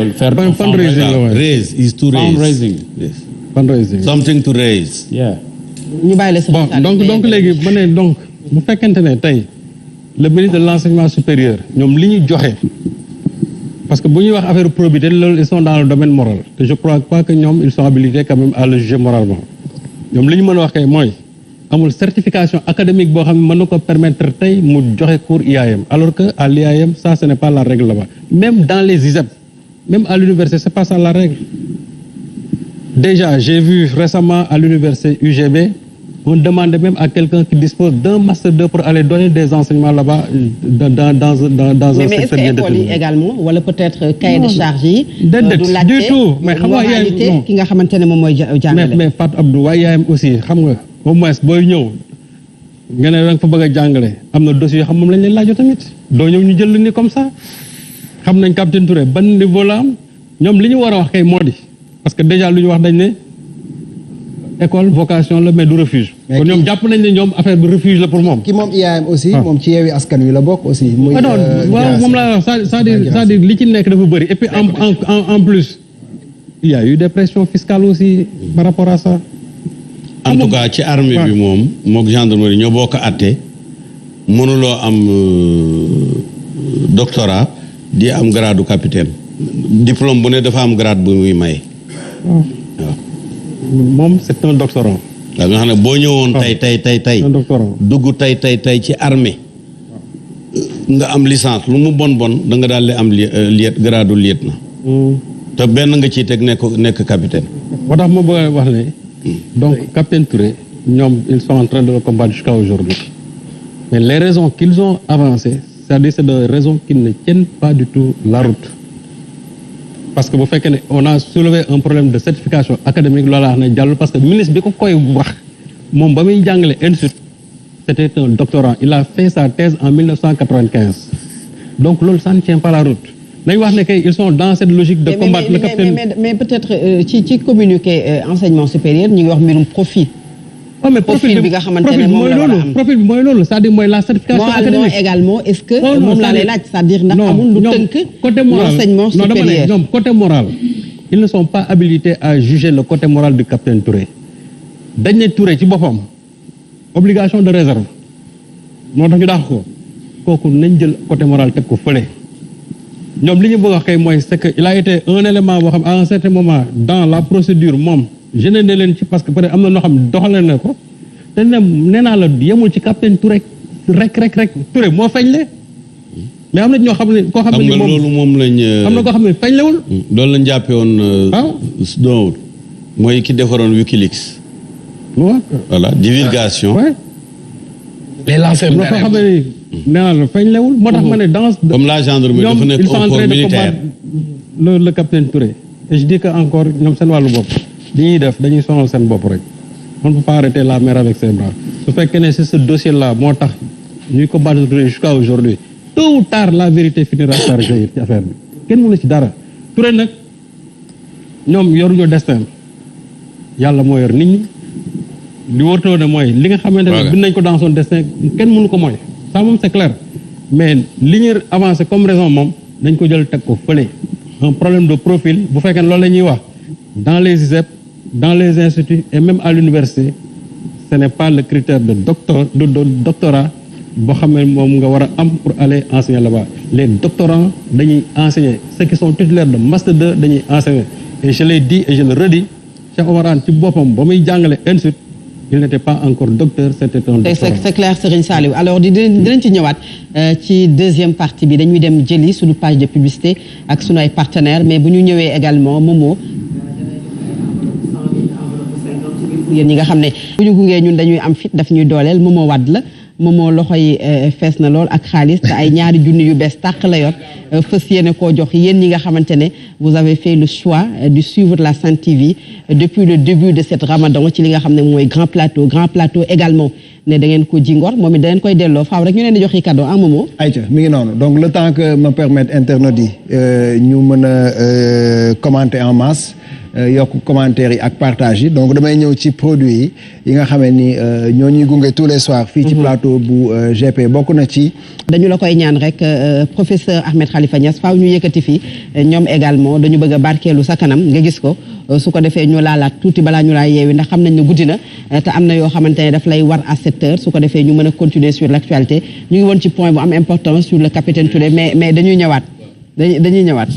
Fundraising. Raise is to raise. Fundraising. Yes. Fundraising. Something to raise. Yeah. ñu bàyyi la Bon, donc léegi ma ne donc bu fekkente ne tey le ministre de l'enseignement supérieur ñoom li ñu joxe parce que bu ñuy wax affaire probité loolu ils sont dans le domaine moral te je crois pas que ñoom ils sont habilités quand même à le juger moralement ñoom li ñu mën a wax kay mooy amul certification académique boo xam ne mën na ko permettre tey mu joxe cours IAM alors que à l'IAM ça ce n'est pas la règle là-bas même dans les ISEP même à l'université c'est pas ça la règle. Déjà, j'ai vu récemment à l'université UGB, on demandait même à quelqu'un qui dispose d'un master 2 pour aller donner des enseignements là-bas dans un secteur bien déterminé. Mais également, wala peut-être cahier de charge yi. Du tout. Mais xam nga moralité ki nga xamante ne moom mooy jàngale. mais Fatou Abdou waaye yaayam aussi xam nga au moins booy ñëw nga ne da nga fa bëgg a jàngale am na dossier yoo xam moom lañ leen laajoo tamit doo ñëw ñu jël ni comme ça xam nañ capitaine Touré ban niveau la am ñoom li ñu war a wax kay moo di. Parce que déjà lu ñu wax dañ ne école vocation la mais du refuge. kon ñoom jàpp nañ ne ñoom affaire bi refuge la pour moom. ki moom IAM aussi. moom ci Yewwi Askan Wi la bokk aussi. muy waaw moom laa wax c'est-à-dire li ci nekk dafa bëri et puis en plus il y a eu des pressions fiscales aussi par rapport à ça. En tout cas ci armée bi moom mook gendarmerie ñoo bokk àtte mënuloo am doctorat di am grade du capitaine diplôme bu ne dafa am grade bu muy may. waaw moom c'est un doctorant. da nga xam ne boo ñëwoon tey dugg tey ci armée nga am licence lu mu bon da nga daal di am grade lieutenant. te benn nga ciy teg nekk capitaine. moo tax ma bëgg wax ne. donc capitaine Touré ñoom ils sont en train de le combattre jusqu'à aujourd'hui mais les raisons qu'ils ont avancées c'est-à-dire c'est des raisons qui ne tiennent pas du tout la route. Parce que bu fekkee ne on a soulevé un problème de certification académique loolu wax ne jàll parce que ministre bi ko koy wax moom ba muy jàngale ensuite c'était un doctorant il a fait sa thèse en 1995 donc loolu ça ne tient pas la route nañ wax ne kay ils sont dans cette logique de combattre le capitaine mais peut-être ci communiqué enseignement supérieur ñu ngi wax mbirum profit. Oh, mais profil bi nga xamante ne moom la war a am profil bi mooy loolu c'est-à-dire mooy la certification académique également est-ce que moom laa lay laaj c'est-à-dire ndax amul lu tënk l'enseignement supérieur ñoom côté moral ils ne sont pas habilités à juger le côté moral du capitaine Touré dañ ne Touré ci boppam obligation de réserve moo tax ñu daax ko kooku nañ jël côté moral teg ko fële ñoom li ñu bëgg a wax kay mooy c'est que il a été un élément boo xam à un certain moment dans la procédure moom génne ne leen ci parce que peut-être am na noo xam doxale na ko te ne nee naa la yemul ci capitaine Touré rek Touré moo feeñle mais am na ñoo xam ne koo xam ne loolu moom lañ am na koo xam ne feeñlewul loolu lañ jàppe woon don mooy ki defaroon Wikileaks voilà divulgation les lanceurs loo xam ne nee naa la feeñlewul moo tax ma ne dans comme la gendarmerie dafa nekk un corps militaire le capitaine Touré et je dis que encore ñoom seen wàllu bopp li ñuy def dañuy sonal seen bopp rek on ne peut pas arrêter la mer avec ses bras su fekkee ne c'est ce dossier là moo tax ñuy ko battre jusqu'à aujourd'hui tôt ou tard la vérité finira par jaillir ci affaire bi kenn mënu ci dara Touré nag ñoom yoruñu destin yàlla moo yor nit ñi li wërtoo ne mooy li nga xamante ne bind nañ ko dans son destin kenn mënu ko mooy ça moom c'est clair mais li ñuy avancé comme raison moom dañ ko jël teg ko fële un problème de profil bu fekkee ne loolu la ñuy wax dans les ISEP dans les instituts et même à l'université ce n'est pas le critère de doctorat boo xam ne moom nga war a am pour aller enseigner là-bas les doctorants dañuy enseigner ceux qui sont titulaires de master 2 dañuy enseigner et je l'ai dit et je le redis Cheikh Oumar Anne ci boppam ba muy jàngale ensuite il n'était pas encore docteur c'était un doctorant. C'est clair Serigne Saliou alors dinañ ci ñëwaat ci deuxième partie bi dañuy dem jëli suñu page de publicité ak suñu ay partenaires mais bu ñu ñëwee également Momo yéen ñi nga xam ne bu ñu gungee ñun dañuy am fit daf ñuy dooleel Momo Wade la Momo loxo yi fees na lool ak xaalis te ay ñaari junni yu bees tàq la yor fës yéene koo jox yéen ñi nga xamante ne vous avez fait le choix de suivre la Sen TV depuis le début de cette Ramadan ci li nga xam ne mooy Grand Plateau également ne da ngeen ko ji ngor moom it da ngeen koy delloo faaw rek ñu leen di jox yi cadeau ah Momo. ayca mi ngi noonu donc le temps que me permettre internautes yi ñu mën a commenter en masse yokk commentaires yi ak partage yi donc damay ñëw ci produit yi nga xamee ni ñoo ñuy gunge tous les soirs fii ci plateau bu GP bokk na ci dañu la koy ñaan rek professeur Ahmed Khalifa Niass faaw ñu yëkkati fi ñoom également dañu bëgg a barkeelu sa kanam nga gis ko su ko defee ñu laalaat tuuti balaa ñu laa yeewi ndax xam nañ ne guddi na te am na yoo xamante ne daf lay war à 7 heures su ko defee ñu mën a continuer sur l'actualité ñu ngi woon ci point bu am importance sur le capitaine Touré mais dañuy ñëwaat dañuy ñëwaat.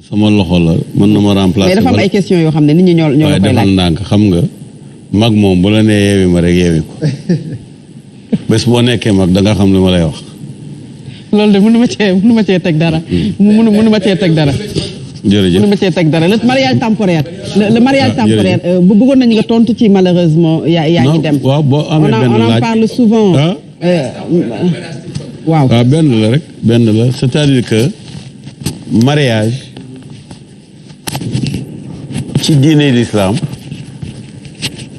sama loxo la mën na ma remplacer. mais dafa am ay questions yoo xam ne nit ñi ñoo la koy laaj. defal ndànk xam nga mag moom bu la nee yeewi ma rek yeewi ko bés boo nekkee mag da nga xam li ma lay wax. loolu de mënu ma cee teg dara. mënu ma cee teg dara. jërëjëf mënu ma cee teg dara le mariage temporaire. le mariage temporaire bëggoon nañu nga tontu ci malheureusement. yaa ngi dem waaw boo amee benn laaj on en parle souvent. waaw benn la rek benn la c'est-à-dire que mariage ci diine l'islam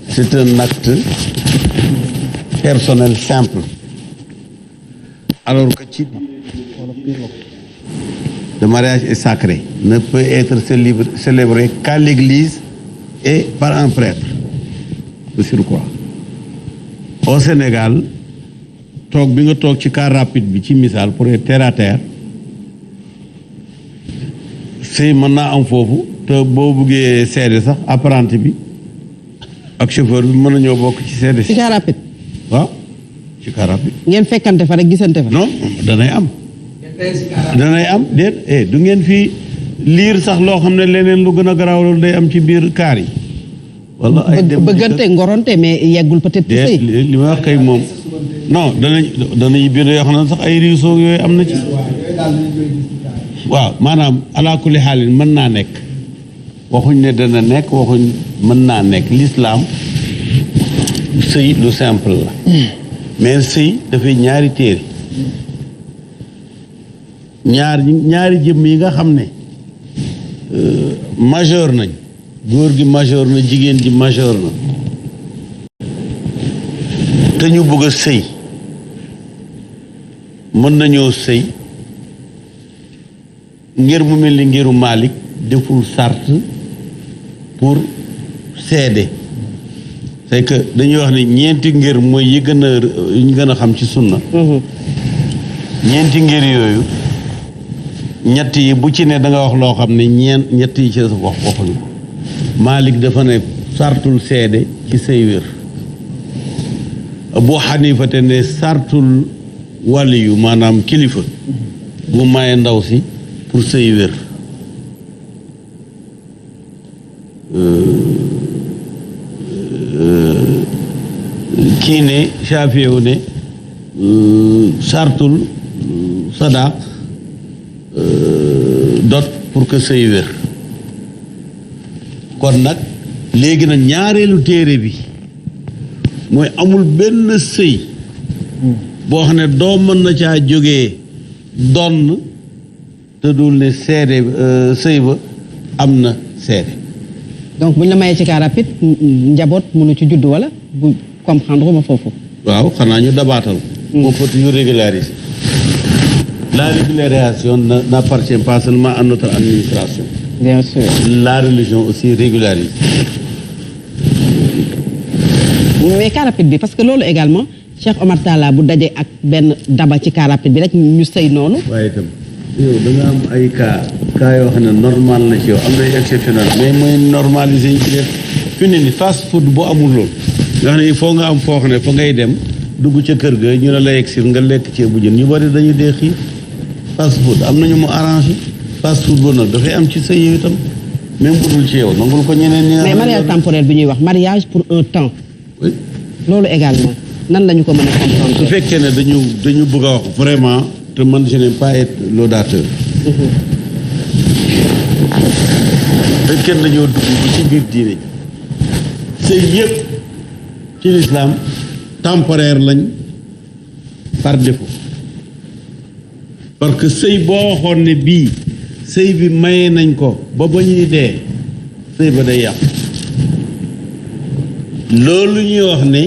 c'est un acte personnel simple alors que ci le mariage est sacré ne peut être célébré qu'à l'église et par un prêtre de surcroît au Sénégal toog bi nga toog ci car rapide bi ci misaal pour être terre à terre sëy mën naa am foofu te boo buggee seede sax apprenti bi ak chauffeur bi mën na ñoo bokk ci seede si. ci car rapide. waaw ci car rapide. ngeen fekkante fa rek gisante fa. non danay am. danay am déet du ngeen fi liir sax loo xam ne leneen lu gën a garaaw loolu day am ci biir kaar yi. wala ay dem bëggante ngoronte mais yeggul peut-être. sëy li ma wax kay moom non danañ biir yoo xam ne sax ay riisoo yooyu am na ci. waaw maanaam ala kulli xaalin mën naa nekk waxuñ ne dana nekk waxuñ mën naa nekk l'islam sëy lu simple la mais sëy dafay ñaari téere ñaari jëmm yi nga xam ne majeur nañ góor gi majeur na jigéen ji majeur na te ñu bëgg a sëy mën nañoo sëy ngir mu mel ni ngiru Malik deful sart pour seede c'est que dañuy wax ne ñeenti ngir mooy yi ñu gën a xam ci sunna ñeenti ngir yooyu ñett yi bu ci ne da nga wax loo xam ne ñett yi ci sa wax waxuñu ko Malik dafa ne sartul seede ci say wér Abu Hanifa te ne sartul waliyu maanaam kilifa bu maye ndaw si pour sëy wér kii ne Shafi'u ne sartul sadaq dot pour que sëy wér kon nag léegi nag ñaareelu téere bi mooy amul benn sëy boo xam ne doo mën na caa jógee donn te dul ne seede sëy ba am na seede donc bu ñu la mayee ci car rapide njaboot mënu ci judd wala bu comprendre ma foofu. waaw xanaa ñu dabaatal. moo faut ñu régulariser. La régularisation n'appartient pas seulement à notre administration. Bien sûr. La religion aussi régularise. mais car rapide bi parce que loolu également Cheikh Omar Talla bu dajee ak benn daba ci car rapide bi rek ñu sëy noonu. waaye itam yow da nga am ay cas yoo xam ne normal na ci yow am na exceptionnel mais mooy normaliser ñu ci def fi ne ni fast food bu amul loolu nga xam ne il faut nga am foo xam ne fa ngay dem dugg ca kër ga ñu ne la yegg si nga lekk ceebu jën ñu bari dañuy dee xiif fast food am nañu mu arrangé fast food boobu nag dafay am ci sëy yow itam même bu dul ci yow nangul ko ñeneen ñi. mais mariage temporaire bi ñuy wax mariage pour un temps. oui loolu également nan lañu ko mën a comprendre. su fekkee ne dañu bëgg a wax vraiment te man je n'aime pas être laudateur. fekkee ne dañoo dugg ba ci biir diine ji sëy yëpp ci l'islam temporaire lañ par défaut parce que sëy boo waxoon ne bii sëy bi maye nañ ko ba ñuy dee sëy ba day yàqu loolu ñuy wax ne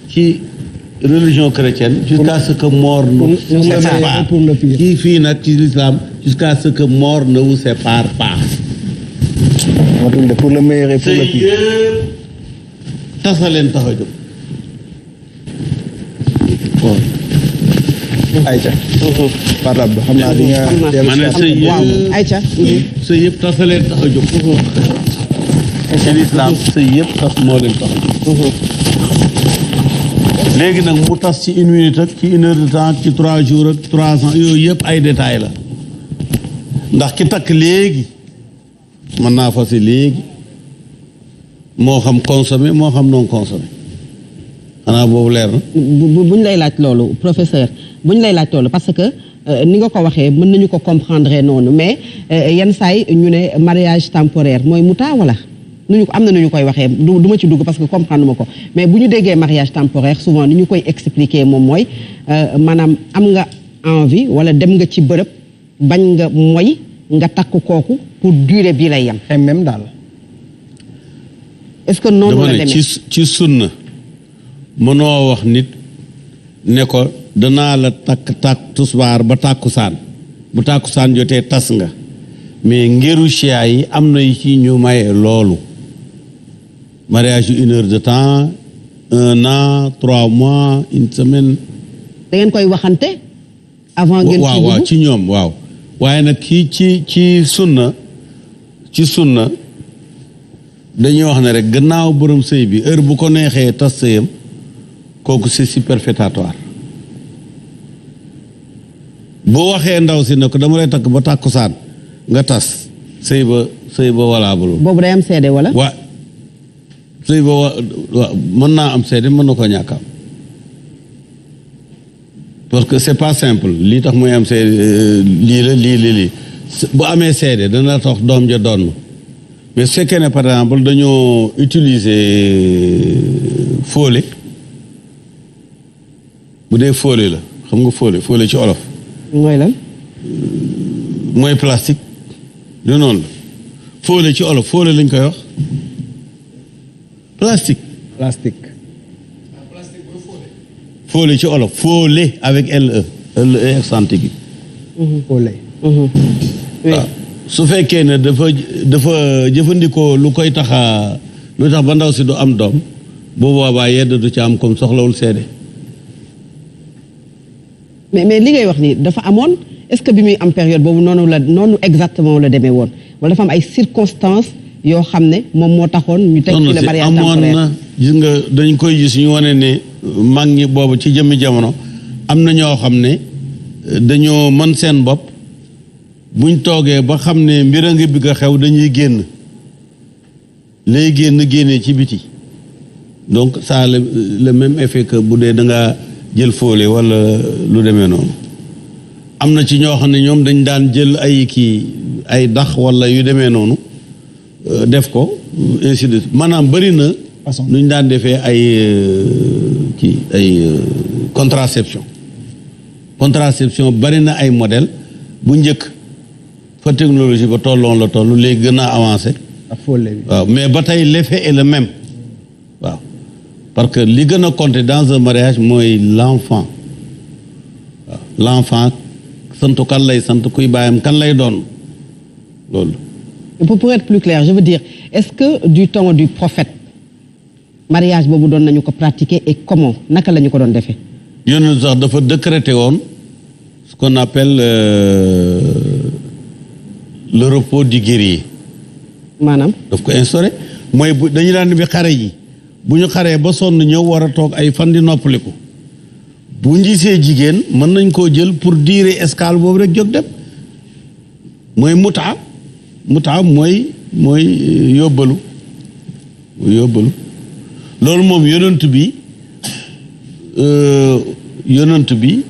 ci religion chrétienne jusqu'à ce que mort nous sépare ci fii nag ci l'islam jusqu'à ce que mort ne vous sépare pas matul de pour le meilleur et pour le sëy pire. yëpp tasa leen tax a jóg. Aïcha. Fatou Abdou xam naa di nga. ma ne sëy waaw yëpp Aïcha. sëy yëpp tasa leen tax a jóg. ci lislaam sëy yëpp tas moo leen tax a jóg. léegi nag mu tas ci 1 minute ak ci 1 heure de temps ci 3 jours ak 3 ans yooyu yëpp ay détails la ndax ki takk léegi mën naa fase léegi moo xam consommé moo xam non consommé xanaa boobu leer na. buñ lay laaj loolu professeur buñ lay laaj loolu parce que ni nga ko waxee mën nañu ko comprendre noonu mais yenn saay ñu ne mariage temporaire mooy muta wala nu ñu ko am na nu ñu koy waxee du ma ci dugg parce que comprendre ma ko mais bu ñu déggee mariage temporaire souvent ni ñu koy expliquer moom mooy maanaam am nga envie wala dem nga ci bërëb bañ nga moy nga takk kooku pour durée bi lay yem. même daal. est-ce que noonu la dama demee ne ci sunna mënoo wax nit ne ko danaa la takk tusbaar ba tàkkusaan bu tàkkusaan jotee tas nga mais ngeru chia yi am na ci ñu maye loolu mariage yu 1 heure de temps 1 an 3 mois 1 semaine. da ngeen koy waxante avant ngeen ci waaw ci ñoom waaw waaye nag kii ci sunna dañuy wax ne rek gannaaw borom sëy bi heure bu ko neexee tas sëyam kooku c'est superfétatoire boo waxee ndaw si ne ko dama lay takk ba tàkkusaan nga tas sëy ba valable boobu day am seede wala. waa sëy ba wa mën naa am seede mën na ko ñàkk am parce que c'est pas simple lii tax muy am seede lii bu amee seede dana tax doom ja doon mais su fekkee ne par exemple dañoo utiliser fóole bu dee fóole la xam nga fóole ci olof. mooy lan. mooy plastique du noonu la fóole ci olof fóole lañ koy wax plastique. fóole ci olof fóole avec LE accent aigu. fóole. waaw su fekkee ne dafa jëfandikoo lu koy tax ba ndaw si du am doom bu boobaa yedd du ci am comme soxlawul seede. mais li ngay wax ni dafa amoon est-ce que bi muy am période boobu noonu exactement la demee woon wala dafa am ay circonstances yoo xam ne moom moo taxoon ñu teg ci le mariage temporaire. amoon na gis nga dañ koy gis ñu wane ne mag ñi boobu ci jëmmi jamono am na ñoo xam ne dañoo mën seen bopp buñ toogee ba xam ne mbir a ngi bëgg a xew dañuy génn lay génnee ci biti donc ça a le même effet que bu dee da nga jël fóole wala lu demee noonu am na ci ñoo xam ne ñoom dañ daan jël ay dax wala yu demee noonu def ko ainsi de suite maanaam bëri na nuñ daan defee ay contraception bëri na ay modèle bu njëkk fa technologie ba tolloon la toll léegi gën a avancé waaw mais ba tey l'effet est le même waaw parce que li gën a compter dans un mariage mooy l'enfant waaw l'enfant sant kan lay sant kuy bàyyam kan lay doon loolu. Pour être plus clair je veux dire est-ce que du temps du prophète mariage boobu doon nañu ko pratiquer et comment naka la ñu ko doon defee. yónni sax dafa décréter woon ce qu'on appelle le repos du guerrier. maanaam. daf ko instauré mooy bu dañu daan bi xare ji bu ñu xaree ba sonn ñëw war a toog ay fan di noppaliku bu ñu gisee jigéen mën nañ koo jël pour diire escale boobu rek jóg dem mooy mutaa mooy yóbbalu loolu moom yonent bi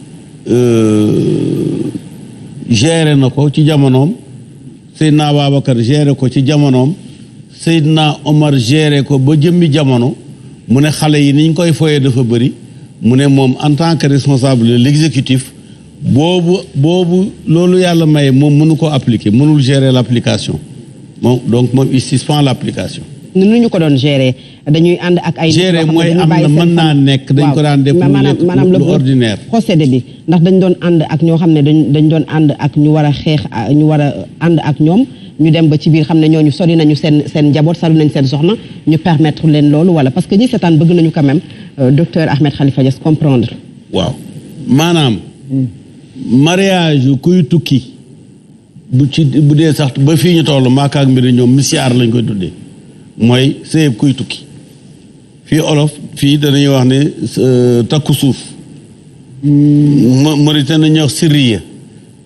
géré na ko ci jamonoom Seydina Babacar géré ko ci jamonoom Seydina Omar géré ko ba jëmmi jamono mu ne xale yi niñ koy foyee dafa bëri mu ne moom en tant que responsable de l'exécutif boobu loolu yàlla maye moom mënu ko appliquer mënul gérer l'application donc moom il suspend l'application. nu ñu ko doon gérer dañuy ànd ak ay. gérer mooy am na mën naa nekk dañ ko daan def maanaam lu ordinaire. procédé bi ndax dañ doon ànd ak ñoo xam ne dañ doon ànd ak ñu war a xeex ñu war a ànd ak ñoom ñu dem ba ci biir xam ne ñooñu sori nañu seen njaboot sori nañu seen soxna ñu permettre leen loolu wala parce que ñi seetaan bëgg nañu quand même docteur Ahmed Khalifa Niass comprendre. waaw maanaam mariage kuy tukki bu dee sax ba fii ñu toll maaka ak mbir ñoom misiyaar lañ koy tuddee mooy sëyëb kuy tukki fii olof fii danañuy wax ne takku suuf Mauritanie dañuy wax sirriya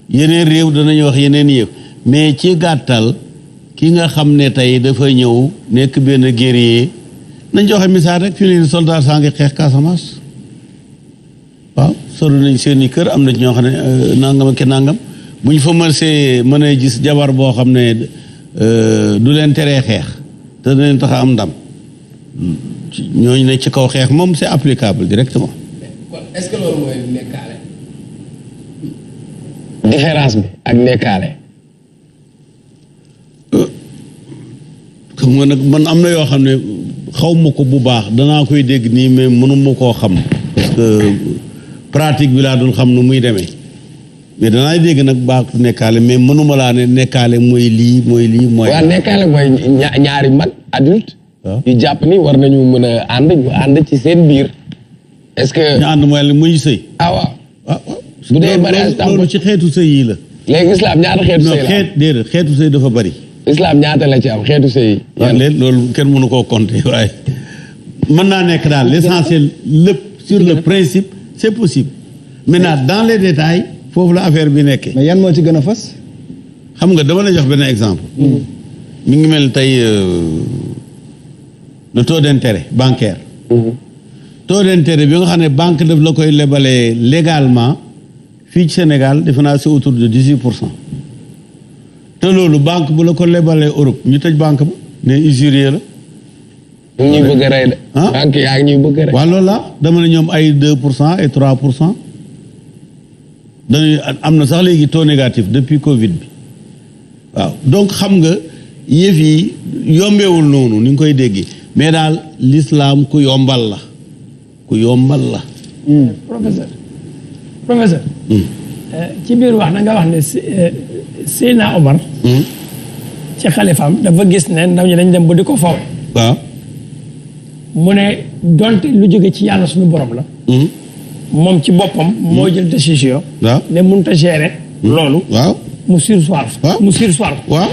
yeneen réew danañuy wax yeneen yëf mais ci gàttal ki nga xam ne tey dafa ñëw nekk benn guerrier nañ joxe misaal rek fii nii soldat saa ngi xeex Casamance waaw sori nañ seen i kër am na ci ñoo xam ne nangam ak nangam bu ñu fa mën a gis jabar boo xam ne du leen teree xeex te du leen tax a am ndam ñooñu ne ci kaw xeex moom c'est applicable directement. kon est-ce que loolu mooy nekkaale. différence bi ak nekkaale. xam nga nag man am na yoo xam ne xaw ma ko bu baax danaa koy dégg nii mais mënuma koo xam parce que pratique bi laa dul xam nu muy demee mais danaa dégg nag baax nekkaale mais mënuma laa ne nekkaale mooy lii mooy lii mooy. waaw nekkaale mooy ñaari mag adulte. yu jàpp ni war nañu mën a ànd ñu ànd ci seen biir. est-ce que ñu ànd mooy muy sëy. waaw. bu dee mariage loolu ci xeetu sëy yi la. léegi islam ñaata xeetu sëy la am déedéet xeetu sëy dafa bari. islam ñaata la ci am xeetu sëy yi. waaw léegi loolu kenn mënu koo compter waaye mën naa nekk daal l'essentiel lépp sur le principe c'est possible maintenant dans les détails foofu la affaire bi nekkee. mais yan moo ci gën a fës. xam nga dama la jox benn exemple. mi ngi mel tey le taux d'intérêt bancaire. taux d'intérêt bi nga xam ne banque daf la koy lebalee légalement fii ci Sénégal defe naa c'est autour de 18%. te loolu banque bu la ko lebalee Europe ñu tëj banque ba ne usurier la. ñu ngi bëgg a rey de. banque yaa ngi ñuy bëgg a rey. waaw loolu la dama ne ñoom ay 2% et 3%. dañuy am na sax léegi taux négatif depuis Covid bi waaw donc xam nga yëf yi yombeewul noonu ni nga koy déggee mais daal l'islam ku yombal la ku yombal la. professeur. ci biir wax na nga wax ne Seydina Omar. ci xalifaam dafa gis ne ndaw ñi dañ dem ba di ko faw. waaw. mu ne donte lu jóge ci yàlla suñu borom la. moom ci boppam. moo jël décision. waaw ne mënut a gérer. loolu. waaw mu sursoir. mu sursoir. waaw.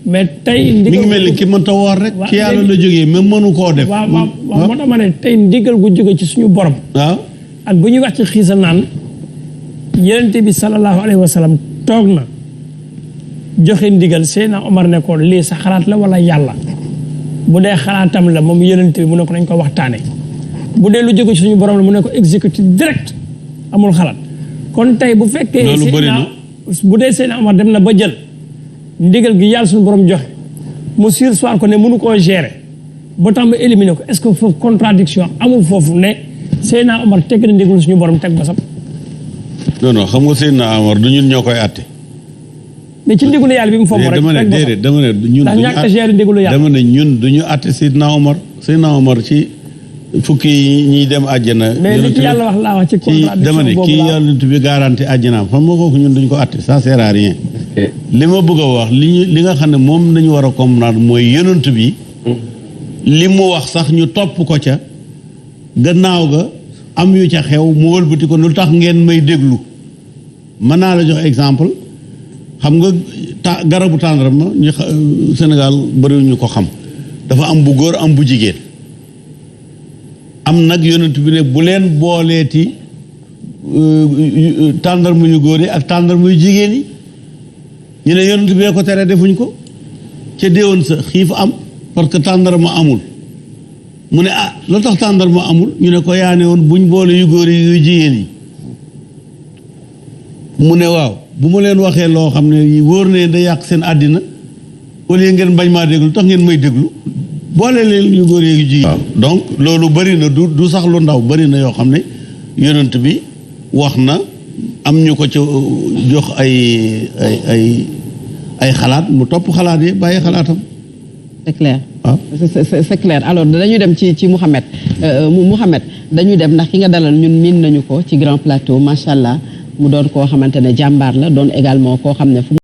mais tey. mi ngi mel ni ki mënta woor rek. ci yàlla la jógee même mënu koo def. waaw moo tax ma ne tey ndigal gu jóge ci suñu borom. waaw. ak bu ñuy wax ci xiisa naan yonent bi sallallahu alayhi wa sallam toog na joxe ndigal Seydina Omar ne ko lii sa xalaat la wala yàlla bu dee xalaatam la moom yonent bi mu ne ko nañ ko waxtaane bu dee lu jóge ci suñu borom la mu ne ko exécuté direct amul xalaat kon tey bu fekkee loolu bëri na bu dee Seydina Omar dem na ba jël ndigal gi yàlla suñu borom joxe mu sursoir ko ne mënu koo gérer ba tax mu éliminer ko est-ce que foofu contradiction amul foofu ne Seydina Omar teg na ndigal suñu borom teg basam. non xam nga Seydina Omar du ñun ñoo koy àtte. mais ci ndigalu yàlla bi mu fomm rek. dama ne déedéet dama ne ñun. ndax ñàkk a gérer ndigalu yàlla dama ne ñun du ñu àtte Seydina Omar. Seydina Omar ci fukki ñiy dem àjjana. mais li ci yàlla wax laa wax ci contradiction dama ne kii yàlla bi garanti àjjanaam xam nga kooku ñun duñ ko àtte ça sert à rien. li ma bëgg a wax li nga xam ne moom nañu war a comprendre mooy yonent bi. li mu wax sax ñu topp ko ca. gannaaw ga am yu ca xew mu wëlbati ko lu tax ngeen may déglu mën naa la jox exemple xam nga garabu tàndarma ñu Sénégal bëriwuñu ko xam dafa am bu góor am bu jigéen am nag yonent bi ne bu leen booleeti tàndarma yu góor yi ak tàndarma yu jigéen yi ñu ne yonent bee ko tere defuñ ko ca déewoon sa xiif am parce que tàndarma amul mu ne lu tax tàndarma amul ñu ne ko yaane woon buñ boole yu góor yi yu jigéen yi mu ne waaw bu ma leen waxee loo xam ne wóor ne da yàq seen àddina au lieu ngeen bañ maa déglu tax ngeen may déglu boole leen yu góor yi yu jigéen donc loolu bëri na du sax lu ndaw bëri na yoo xam ne yonent bi wax na am ñu ko ca jox ay xalaat mu topp xalaat yi bàyyi xalaatam. c'est clair. waaw c'est clair alors dañuy dem ci Mouhamed Mouhamed dañuy dem ndax ki nga dalal ñun miin nañu ko ci grand plateau macha allah mu doon koo xamante ne jàmbaar la doon également koo xam ne fu